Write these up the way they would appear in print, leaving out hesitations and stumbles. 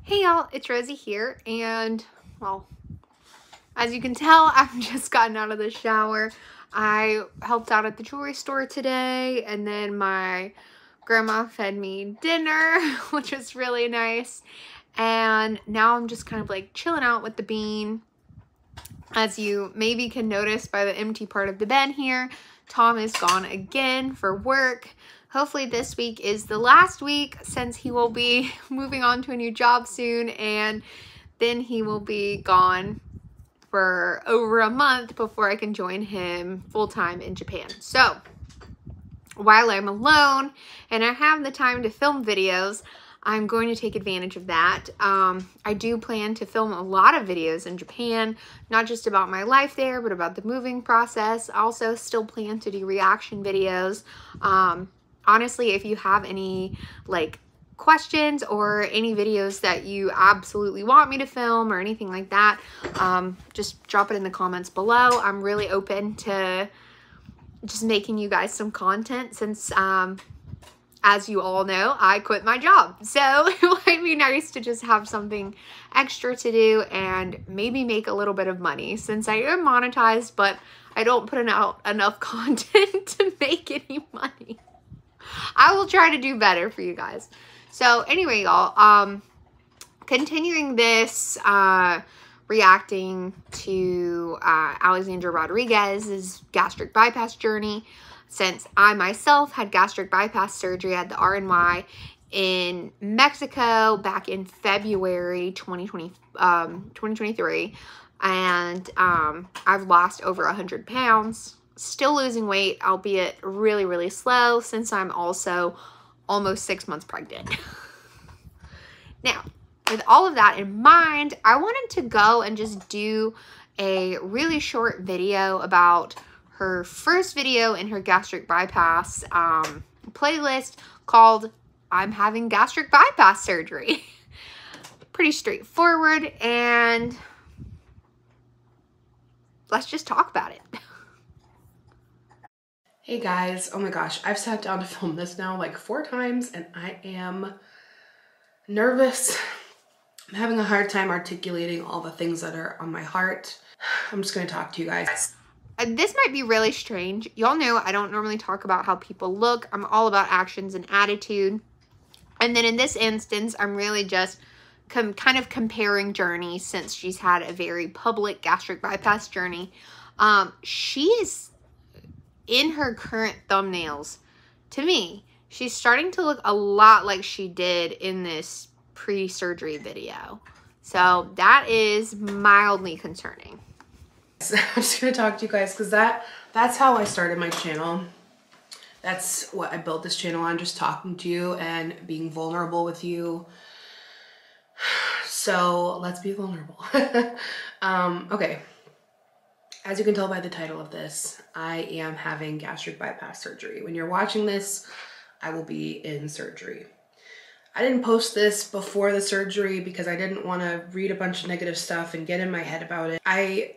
Hey y'all, it's Rosie here, and well, as you can tell, I've just gotten out of the shower. I helped out at the jewelry store today, and then my grandma fed me dinner, which was really nice. And now I'm just kind of like chilling out with the bean. As you maybe can notice by the empty part of the bed here, Tom is gone again for work. Hopefully this week is the last week, since he will be moving on to a new job soon, and then he will be gone for over a month before I can join him full-time in Japan. So while I'm alone and I have the time to film videos, I'm going to take advantage of that. I do plan to film a lot of videos in Japan, not just about my life there, but about the moving process. I also still plan to do reaction videos. Honestly, if you have any like questions or any videos that you absolutely want me to film or anything like that, just drop it in the comments below. I'm really open to just making you guys some content, since as you all know, I quit my job. So it might be nice to just have something extra to do and maybe make a little bit of money, since I am monetized, but I don't put out enough content to make any money. I will try to do better for you guys. So anyway, y'all, continuing this reacting to Alexandra Rodriguez's gastric bypass journey, since I myself had gastric bypass surgery at the RNY in Mexico back in February 2023, and I've lost over 100 pounds. Still losing weight, albeit really, really slow, since I'm also almost 6 months pregnant. Now, with all of that in mind, I wanted to go and just do a really short video about her first video in her gastric bypass playlist called I'm Having Gastric Bypass Surgery. Pretty straightforward, and let's just talk about it. Hey guys, oh my gosh, I've sat down to film this now like 4 times and I am nervous. I'm having a hard time articulating all the things that are on my heart. I'm just gonna talk to you guys. This might be really strange. Y'all know I don't normally talk about how people look. I'm all about actions and attitude. And then in this instance, I'm really just kind of comparing journeys, since she's had a very public gastric bypass journey. She is, in her current thumbnails, to me, she's starting to look a lot like she did in this pre-surgery video. So that is mildly concerning. I'm just gonna talk to you guys because that's how I started my channel. That's what I built this channel on, just talking to you and being vulnerable with you. So let's be vulnerable. Okay. As you can tell by the title of this, I am having gastric bypass surgery. When you're watching this, I will be in surgery. I didn't post this before the surgery because I didn't want to read a bunch of negative stuff and get in my head about it. I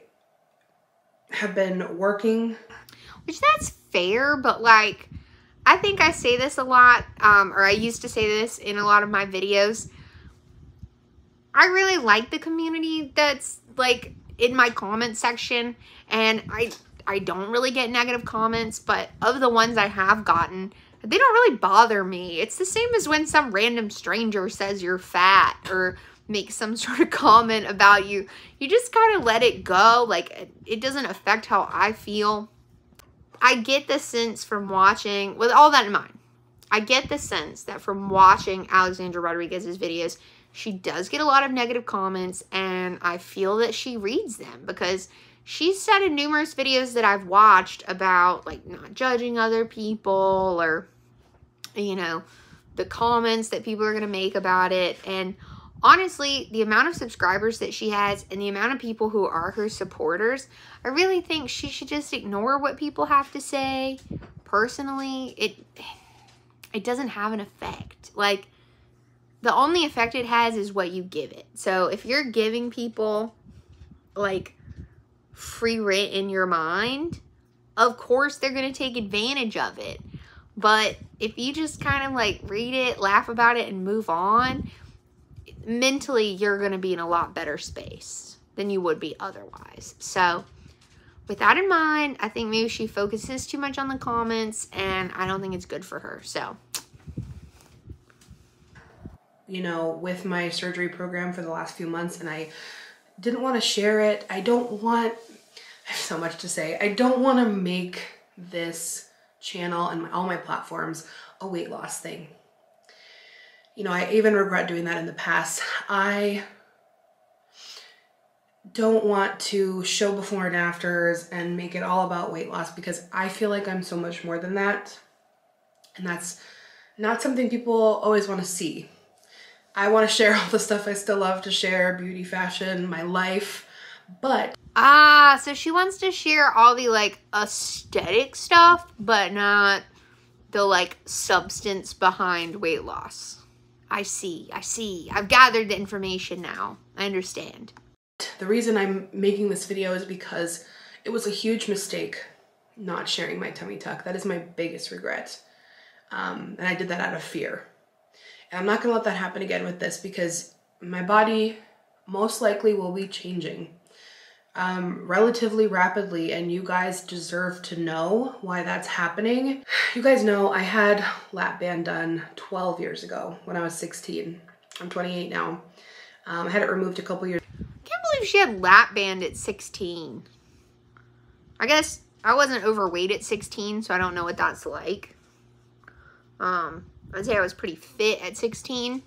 have been working. Which, that's fair, but like, I think I say this a lot, or I used to say this in a lot of my videos. I really like the community that's like in my comment section, and I don't really get negative comments, but of the ones I have gotten, they don't really bother me. It's the same as when some random stranger says you're fat or makes some sort of comment about you. You just kind of let it go. Like, it doesn't affect how I feel. I get the sense from watching, with all that in mind, I get the sense that from watching Alexandra Rodriguez's videos, she does get a lot of negative comments, and I feel that she reads them, because she's said in numerous videos that I've watched about like not judging other people, or, you know, the comments that people are going to make about it. And honestly, the amount of subscribers that she has and the amount of people who are her supporters, I really think she should just ignore what people have to say. Personally, it doesn't have an effect. Like, the only effect it has is what you give it. So if you're giving people like free rent in your mind, of course they're going to take advantage of it. But if you just kind of like read it, laugh about it, and move on, mentally you're going to be in a lot better space than you would be otherwise. So with that in mind, I think maybe she focuses too much on the comments, and I don't think it's good for her. So, you know, with my surgery program for the last few months, and I didn't want to share it. I have so much to say. I don't want to make this channel and all my platforms a weight loss thing. You know, I even regret doing that in the past. I don't want to show before and afters and make it all about weight loss, because I feel like I'm so much more than that. And that's not something people always want to see. I want to share all the stuff I still love to share, beauty, fashion, my life, but... so she wants to share all the, like, aesthetic stuff, but not the, like, substance behind weight loss. I see. I've gathered the information now. I understand. The reason I'm making this video is because it was a huge mistake not sharing my tummy tuck. That is my biggest regret. And I did that out of fear. And I'm not gonna let that happen again with this, because my body most likely will be changing relatively rapidly, and you guys deserve to know why that's happening. You guys know I had lap band done 12 years ago when I was 16. I'm 28 now. I had it removed a couple years. I can't believe she had lap band at 16. I guess I wasn't overweight at 16, so I don't know what that's like. I'd say I was pretty fit at 16.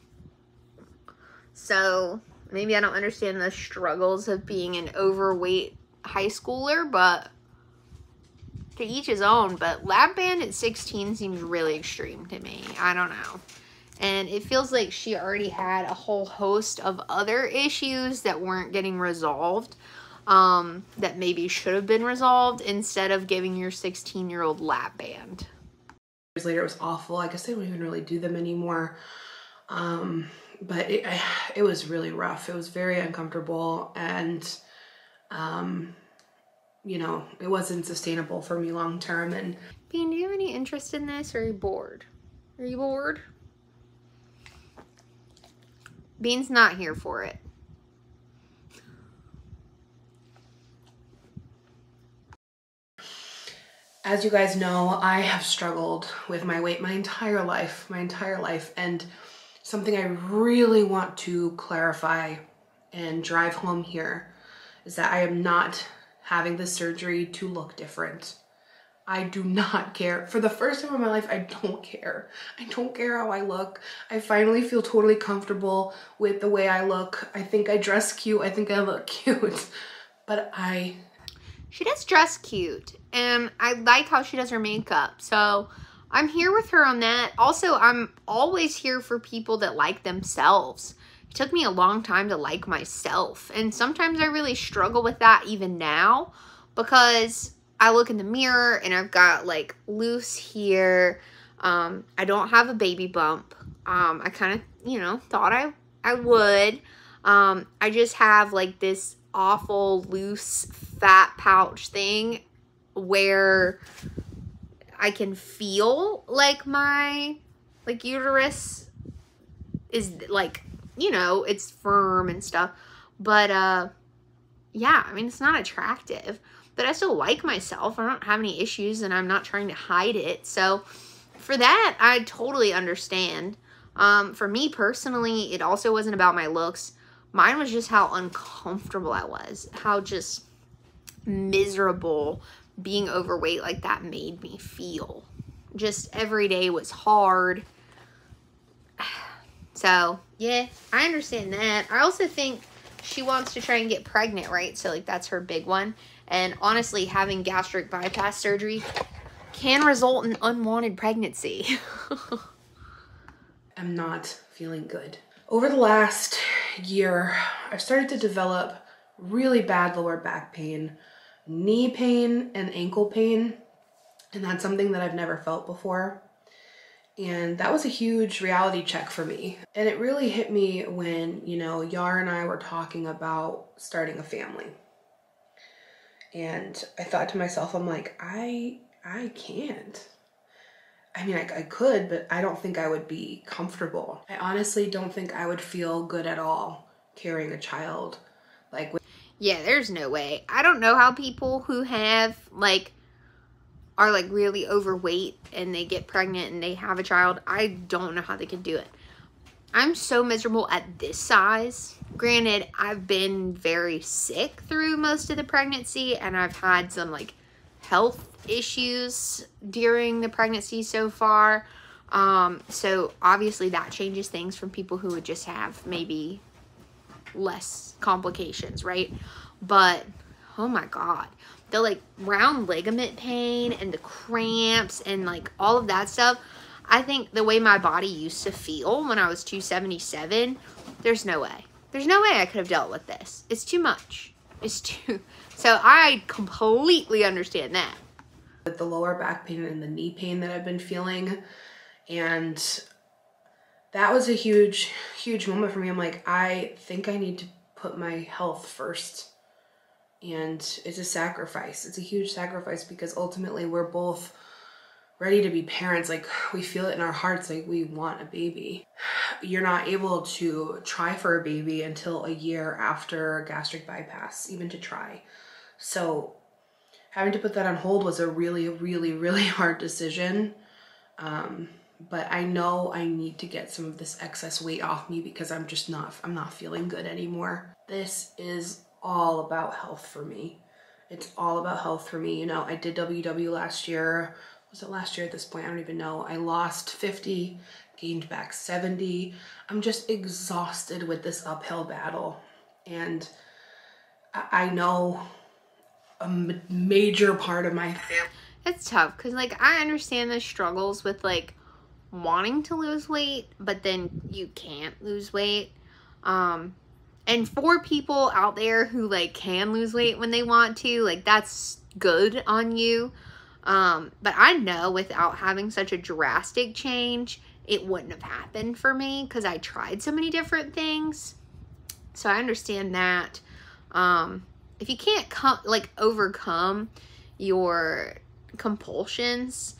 So maybe I don't understand the struggles of being an overweight high schooler, but to each his own. But lap band at 16 seems really extreme to me. I don't know. And it feels like she already had a whole host of other issues that weren't getting resolved, that maybe should have been resolved, instead of giving your 16-year-old lap band. Years later, it was awful. I guess they don't even really do them anymore. But it was really rough. It was very uncomfortable, and you know, it wasn't sustainable for me long term. And Bean, do you have any interest in this, or are you bored? Are you bored? Bean's not here for it. as you guys know, I have struggled with my weight my entire life, and something I really want to clarify and drive home here is that I am not having this surgery to look different. I do not care. For the first time in my life, I don't care. I don't care how I look. I finally feel totally comfortable with the way I look. I think I dress cute. I think I look cute. But she does dress cute, and I like how she does her makeup. So I'm here with her on that. Also, I'm always here for people that like themselves. It took me a long time to like myself, and sometimes I really struggle with that even now, because I look in the mirror and I've got like loose hair. I don't have a baby bump. I kind of, you know, thought I would. I just have like this awful loose fat pouch thing where I can feel like my uterus is like, you know, it's firm and stuff. But yeah, I mean, it's not attractive. But I still like myself. I don't have any issues, and I'm not trying to hide it. So for that, I totally understand. For me personally, it also wasn't about my looks. Mine was just how uncomfortable I was. How just miserable being overweight like that made me feel. Just every day was hard. So, yeah, I understand that. I also think she wants to try and get pregnant, right? So, like, that's her big one. And honestly, having gastric bypass surgery can result in unwanted pregnancy. I'm not feeling good. Over the last year, I've started to develop really bad lower back pain, knee pain, and ankle pain. And that's something that I've never felt before. And that was a huge reality check for me. And it really hit me when, you know, Yar and I were talking about starting a family. And I thought to myself, I'm like, I can't. I mean, I could, but I don't think I would be comfortable. I honestly don't think I would feel good at all carrying a child. Like, yeah, there's no way. I don't know how people who have, like, are, like, really overweight and they get pregnant and they have a child, I don't know how they can do it. I'm so miserable at this size. Granted, I've been very sick through most of the pregnancy, and I've had some, like, health issues during the pregnancy so far. So obviously that changes things from people who would just have maybe less complications, right? But oh my god, the like round ligament pain and the cramps and like all of that stuff, I think the way my body used to feel when I was 277, there's no way I could have dealt with this. It's too much. It's too, so I completely understand that. With the lower back pain and the knee pain that I've been feeling, and that was a huge moment for me. I'm like, I think I need to put my health first, and it's a sacrifice. It's a huge sacrifice because ultimately we're both ready to be parents. Like, we feel it in our hearts, like we want a baby. You're not able to try for a baby until a year after gastric bypass, even to try. So having to put that on hold was a really hard decision. But I know I need to get some of this excess weight off me because I'm not feeling good anymore. This is all about health for me. It's all about health for me. You know, I did WW last year. Was it last year at this point? I don't even know. I lost 50, gained back 70. I'm just exhausted with this uphill battle. And I know a major part of my family. It's tough because, like, I understand the struggles with, like, wanting to lose weight, but then you can't lose weight. And for people out there who, like, can lose weight when they want to, like, that's good on you. But I know without having such a drastic change, it wouldn't have happened for me because I tried so many different things. So I understand that. If you can't overcome your compulsions,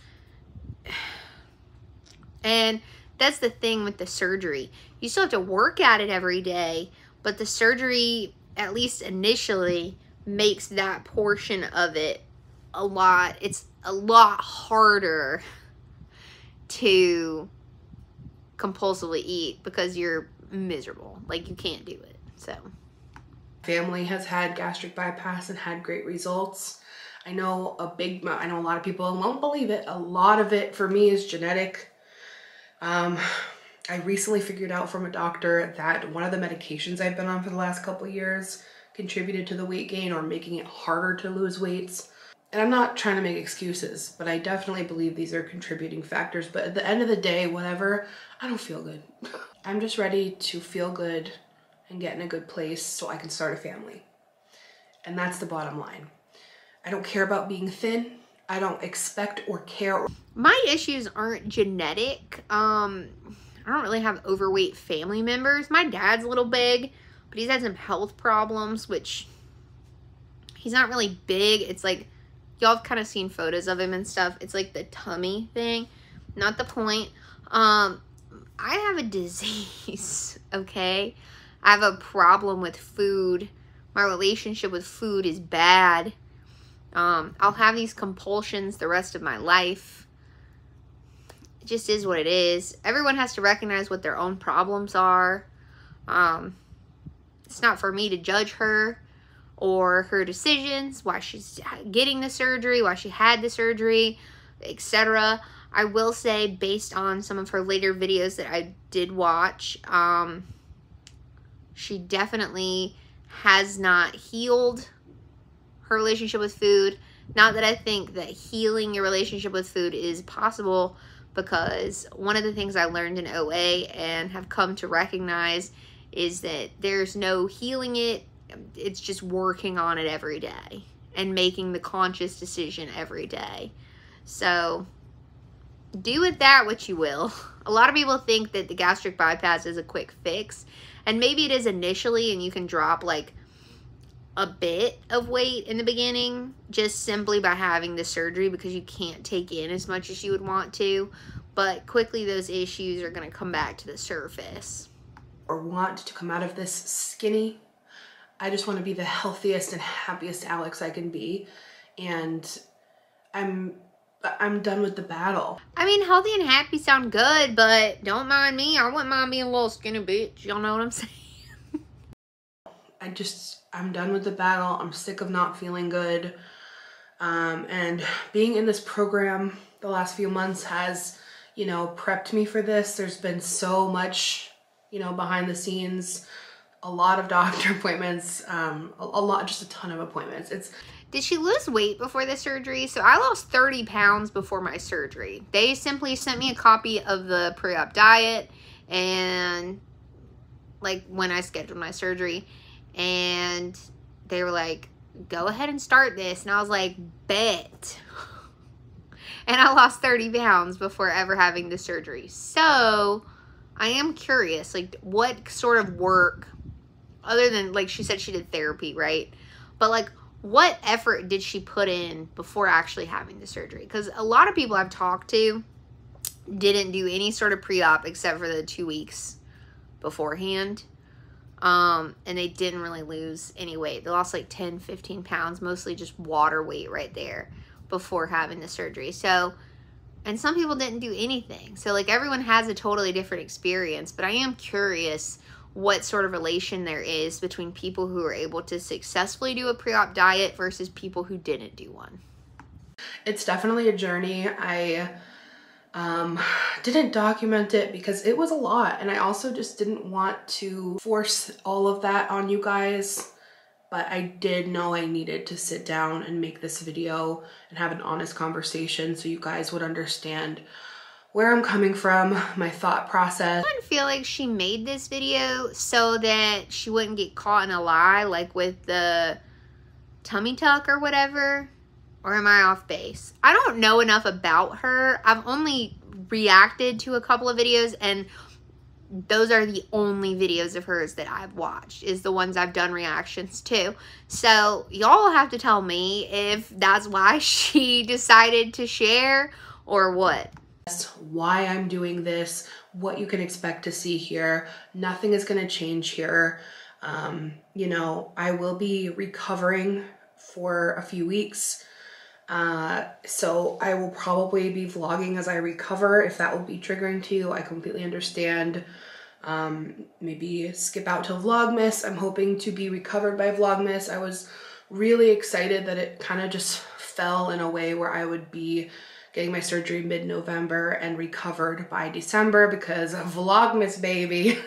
and that's the thing with the surgery, you still have to work at it every day, but the surgery, at least initially, makes that portion of it it's a lot harder to compulsively eat because you're miserable. Like, you can't do it. So family has had gastric bypass and had great results. I know a lot of people won't believe it. A lot of it for me is genetic. I recently figured out from a doctor that one of the medications I've been on for the last couple of years contributed to the weight gain or making it harder to lose weight. And I'm not trying to make excuses, but I definitely believe these are contributing factors. But at the end of the day, whatever, I don't feel good. I'm just ready to feel good and get in a good place so I can start a family. And that's the bottom line. I don't care about being thin. I don't expect or care. My issues aren't genetic. I don't really have overweight family members. My dad's a little big, but he's had some health problems, which he's not really big. It's like, y'all have kind of seen photos of him and stuff. It's like the tummy thing, not the point. I have a disease, okay? I have a problem with food. My relationship with food is bad. I'll have these compulsions the rest of my life. It just is what it is. Everyone has to recognize what their own problems are. It's not for me to judge her or her decisions, why she's getting the surgery, why she had the surgery, etc. I will say, based on some of her later videos that I did watch, she definitely has not healed her relationship with food. Not that I think that healing your relationship with food is possible, because one of the things I learned in OA and have come to recognize is that there's no healing it. It's just working on it every day and making the conscious decision every day. So do with that what you will. A lot of people think that the gastric bypass is a quick fix, and maybe it is initially, and you can drop like a bit of weight in the beginning just simply by having the surgery because you can't take in as much as you would want to, but quickly those issues are going to come back to the surface. Or want to come out of this skinny. I just want to be the healthiest and happiest Alex I can be, and I'm done with the battle. I mean, healthy and happy sound good, but don't mind me. I wouldn't mind being a little skinny bitch. Y'all know what I'm saying? I'm done with the battle. I'm sick of not feeling good. And being in this program the last few months has, you know, prepped me for this. There's been so much, you know, behind the scenes, a lot of doctor appointments, just a ton of appointments. Did she lose weight before the surgery? So I lost 30 pounds before my surgery. They simply sent me a copy of the Preop Diet and like when I scheduled my surgery, and they were like, go ahead and start this. And I was like, bet. And I lost 30 pounds before ever having the surgery. So I am curious, like what sort of work, other than like she said she did therapy, right? But like what effort did she put in before actually having the surgery? Because a lot of people I've talked to didn't do any sort of pre-op except for the 2 weeks beforehand. And they didn't really lose any weight. They lost like 10, 15 pounds, mostly just water weight right there before having the surgery. So, and some people didn't do anything. So like everyone has a totally different experience, but I am curious what sort of relation there is between people who are able to successfully do a pre-op diet versus people who didn't do one. It's definitely a journey. I didn't document it because it was a lot, and I also just didn't want to force all of that on you guys, but I did know I needed to sit down and make this video and have an honest conversation so you guys would understand where I'm coming from, my thought process. I feel like she made this video so that she wouldn't get caught in a lie, like with the tummy tuck or whatever. Or am I off base? I don't know enough about her. I've only reacted to a couple of videos, and those are the only videos of hers that I've watched, is the ones I've done reactions to. So y'all have to tell me if that's why she decided to share or what. Why I'm doing this, what you can expect to see here. Nothing is going to change here. You know, I will be recovering for a few weeks. So I will probably be vlogging as I recover. If that will be triggering to you, I completely understand. Maybe skip out to Vlogmas. I'm hoping to be recovered by Vlogmas. I was really excited that it kind of just fell in a way where I would be getting my surgery mid-November and recovered by December because of Vlogmas, baby.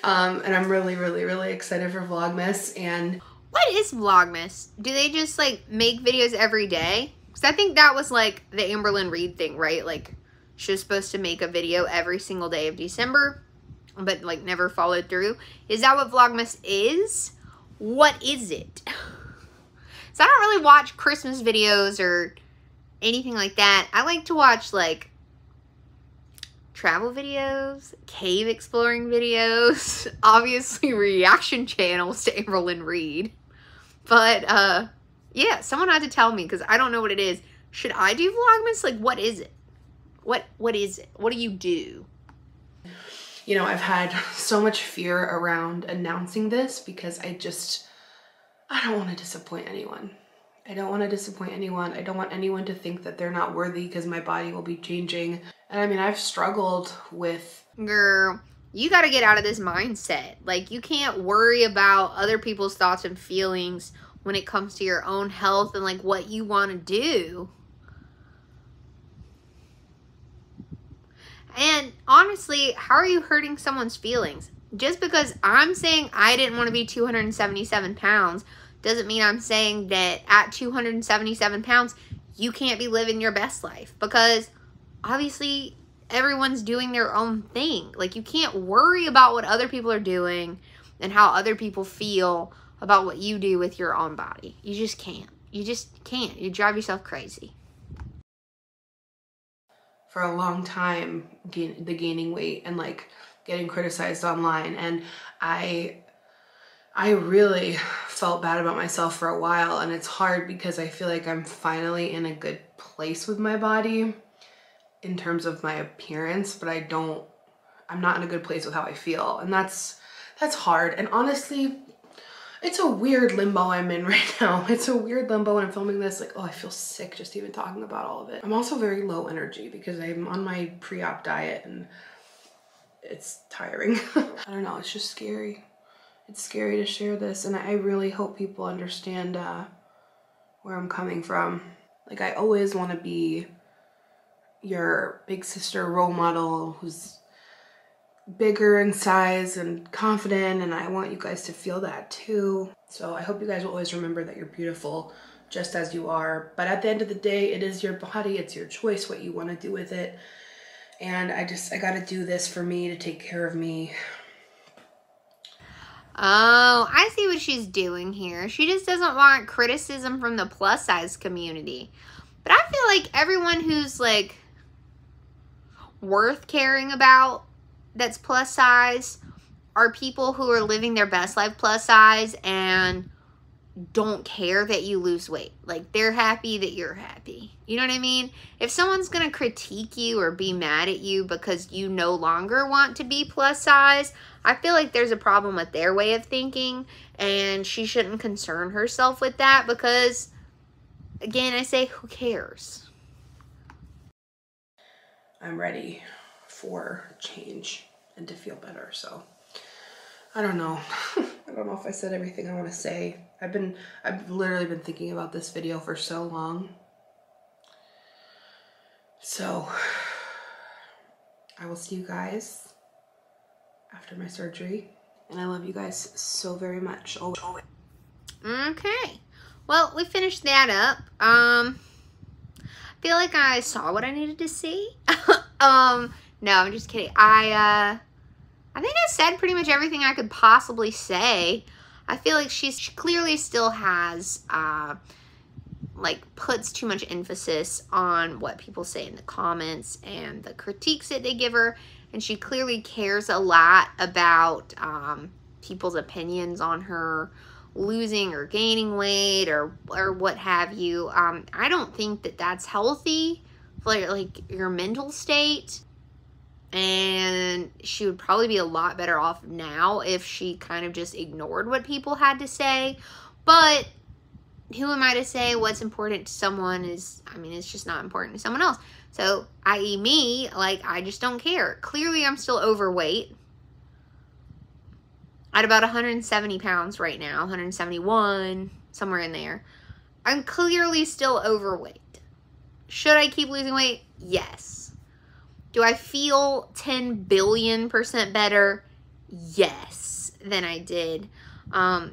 And I'm really, really, really excited for Vlogmas. And what is Vlogmas? Do they just like make videos every day? Because I think that was like the Amberlynn Reed thing, right? Like she was supposed to make a video every single day of December, but like never followed through. Is that what Vlogmas is? What is it? So I don't really watch Christmas videos or anything like that. I like to watch like travel videos, cave exploring videos, obviously reaction channels to Amberlynn Reed. But yeah, someone had to tell me because I don't know what it is. Should I do Vlogmas? Like, what is it? What is it? What do you do? You know, I've had so much fear around announcing this because I don't want to disappoint anyone. I don't want to disappoint anyone. I don't want anyone to think that they're not worthy because my body will be changing. And I mean, I've struggled with... Girl, you got to get out of this mindset. Like, you can't worry about other people's thoughts and feelings when it comes to your own health and like what you want to do. And honestly, how are you hurting someone's feelings? Just because I'm saying I didn't want to be 277 pounds doesn't mean I'm saying that at 277 pounds, you can't be living your best life. Because obviously, everyone's doing their own thing. Like, you can't worry about what other people are doing and how other people feel about what you do with your own body. You just can't. You just can't. You drive yourself crazy. For a long time, gaining weight and like getting criticized online, and I I really felt bad about myself for a while, and it's hard because I feel like I'm finally in a good place with my body in terms of my appearance, but I'm not in a good place with how I feel, and that's hard. And honestly, it's a weird limbo I'm in right now. It's a weird limbo when I'm filming this. Like, oh, I feel sick just even talking about all of it. I'm also very low energy because I'm on my pre-op diet and it's tiring. I don't know, it's just scary. It's scary to share this, and I really hope people understand where I'm coming from. Like, I always want to be your big sister role model who's bigger in size and confident, and I want you guys to feel that too. So I hope you guys will always remember that you're beautiful just as you are, but at the end of the day, it is your body, it's your choice what you want to do with it. And I gotta do this for me to take care of me. Oh, I see what she's doing here. She just doesn't want criticism from the plus size community. But I feel like everyone who's like worth caring about that's plus size are people who are living their best life plus size and don't care that you lose weight. Like, they're happy that you're happy. You know what I mean? If someone's gonna critique you or be mad at you because you no longer want to be plus size, I feel like there's a problem with their way of thinking, and she shouldn't concern herself with that because, again, I say, who cares? I'm ready for change and to feel better, so I don't know. I don't know if I said everything I want to say. I've literally been thinking about this video for so long. So I will see you guys after my surgery, and I love you guys so very much. Okay. Well, we finished that up. I feel like I saw what I needed to see. No, I'm just kidding. I think I said pretty much everything I could possibly say. I feel like she clearly still has, like, puts too much emphasis on what people say in the comments and the critiques that they give her. And she clearly cares a lot about people's opinions on her losing or gaining weight or what have you. I don't think that that's healthy for, like, your mental state. And she would probably be a lot better off now if she kind of just ignored what people had to say. But who am I to say what's important to someone is, I mean, it's just not important to someone else. So, i.e. me, like, I just don't care. Clearly, I'm still overweight. At about 170 pounds right now, 171, somewhere in there. I'm clearly still overweight. Should I keep losing weight? Yes. Do I feel 10 billion% better? Yes, than I did.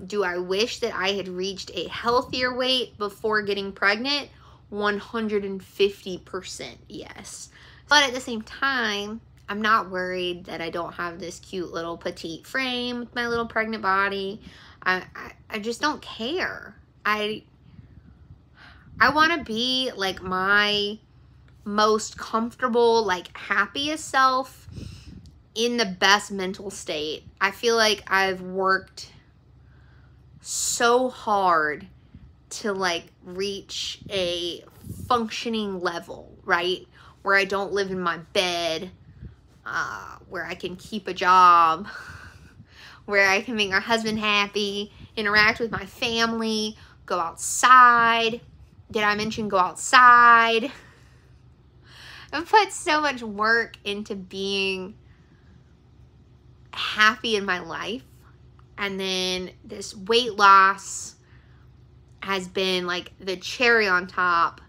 Do I wish that I had reached a healthier weight before getting pregnant? 150% yes. But at the same time, I'm not worried that I don't have this cute little petite frame with my little pregnant body. I just don't care. I want to be like my most comfortable, like happiest self in the best mental state. I feel like I've worked so hard to like reach a functioning level, right? Where I don't live in my bed, where I can keep a job, where I can make my husband happy, interact with my family, go outside. Did I mention go outside? I've put so much work into being happy in my life. And then this weight loss has been like the cherry on top.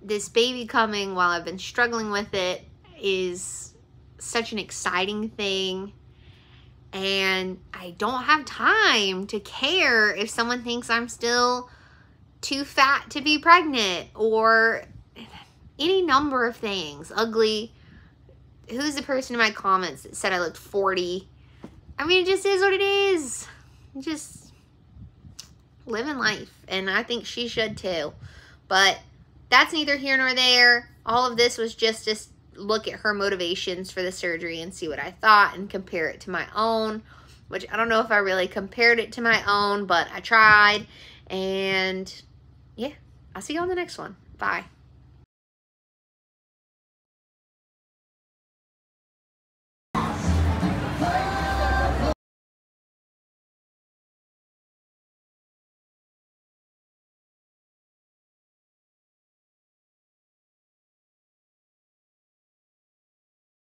This baby coming while I've been struggling with it is such an exciting thing. And I don't have time to care if someone thinks I'm still too fat to be pregnant or any number of things. Ugly. Who's the person in my comments that said I looked 40? I mean, it just is what it is. Just living life. And I think she should too. But that's neither here nor there. All of this was just to look at her motivations for the surgery and see what I thought and compare it to my own, which I don't know if I really compared it to my own, but I tried. And yeah, I'll see you on the next one. Bye.